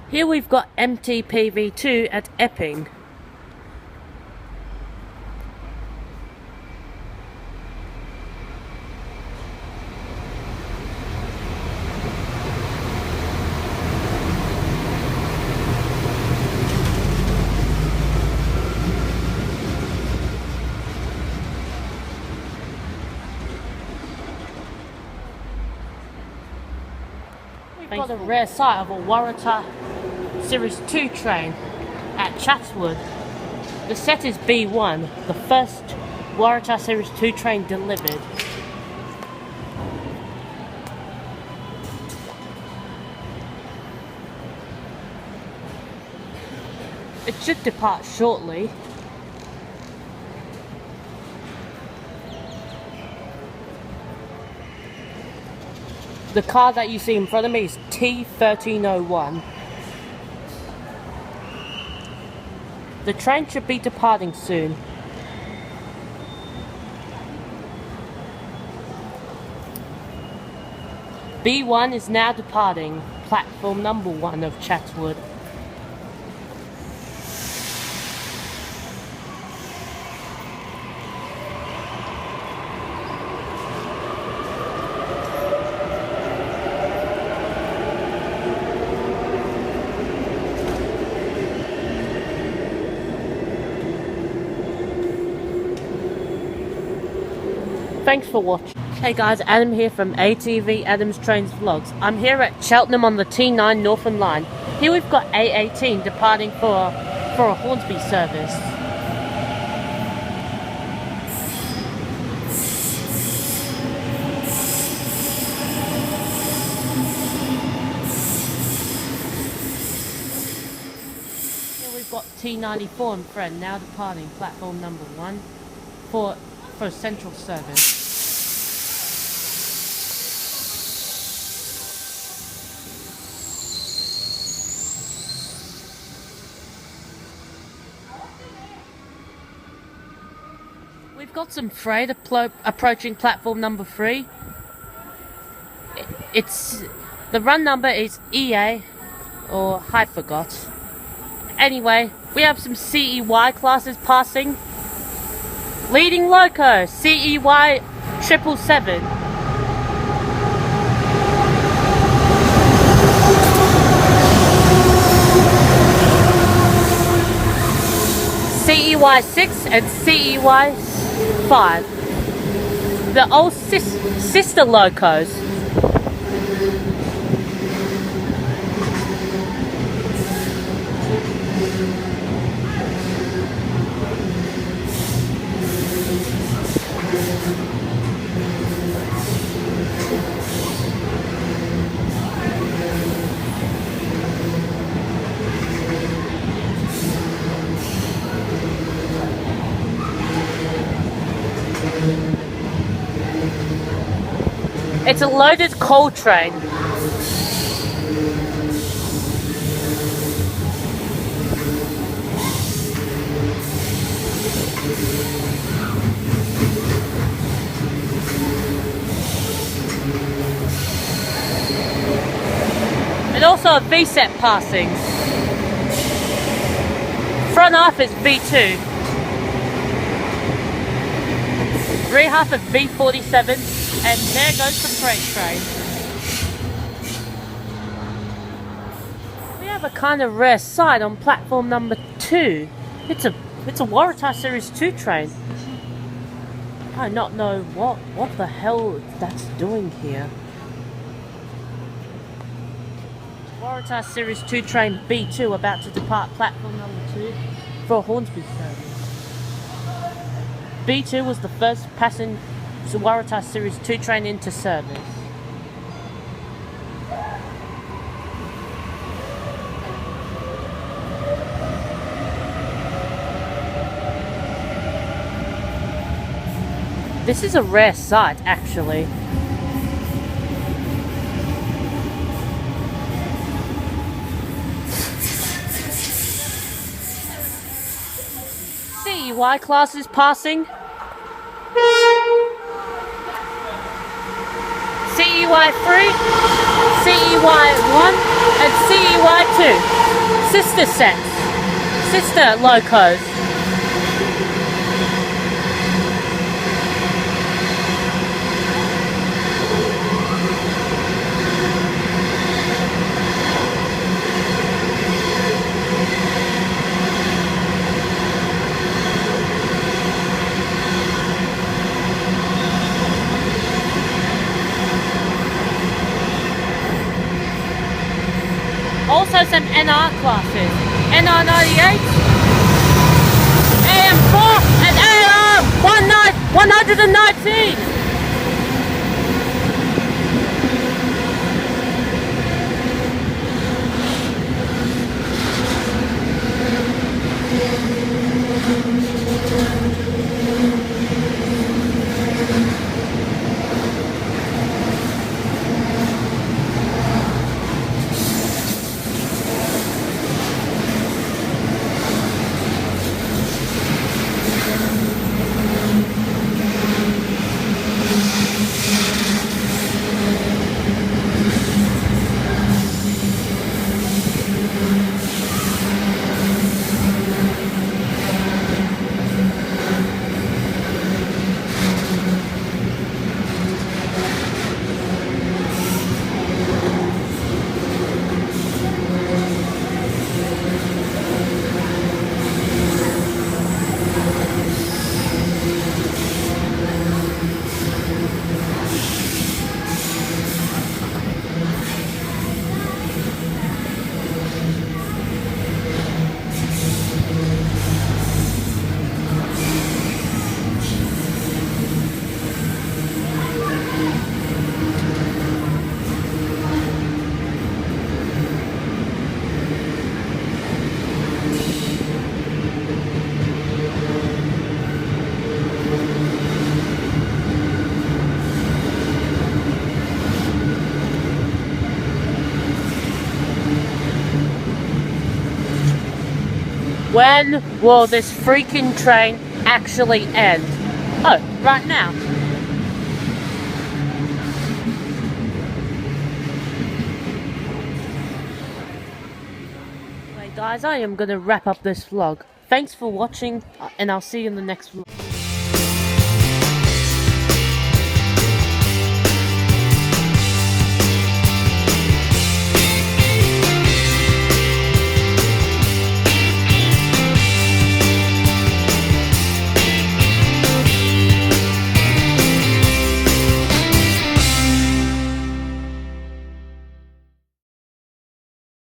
Here we've got MTPV 2 at Epping. We've got a rare sight of a Waratah Series 2 train at Chatswood. The set is B1, the first Waratah Series 2 train delivered. It should depart shortly. The car that you see in front of me is T1301. The train should be departing soon. B1 is now departing platform number 1 of Chatswood. Thanks for watching. Hey guys, Adam here from ATV Adam's Trains Vlogs. I'm here at Cheltenham on the T9 Northern Line. Here we've got A18 departing for a Hornsby service. Here we've got T94 and Friend now departing platform number 1 for central service. We've got some freight approaching platform number 3. The run number is EA, or I forgot. Anyway, we have some CEY classes passing. Leading loco, CEY 777. CEY 6 and CEY 5. The old sister locos. It's a loaded coal train. And also a V-set passing. Front half is V2. Rear half is V47. And there goes the freight train. We have a kind of rare sight on platform number 2. It's a Waratah Series 2 train. I do not know what the hell that's doing here. Waratah Series 2 train B2 about to depart platform number 2 for a Hornsby service. B2 was the first passenger Waratah Series 2 train into service. This is a rare sight, actually. CEY classes passing. CEY 3, CEY 1 and CEY 2. sister sets, sister locos. Also some NR classes, NR 98, AM4 and AR 119. When will this freaking train actually end? Oh, right now. Anyway guys, I am going to wrap up this vlog. Thanks for watching and I'll see you in the next vlog.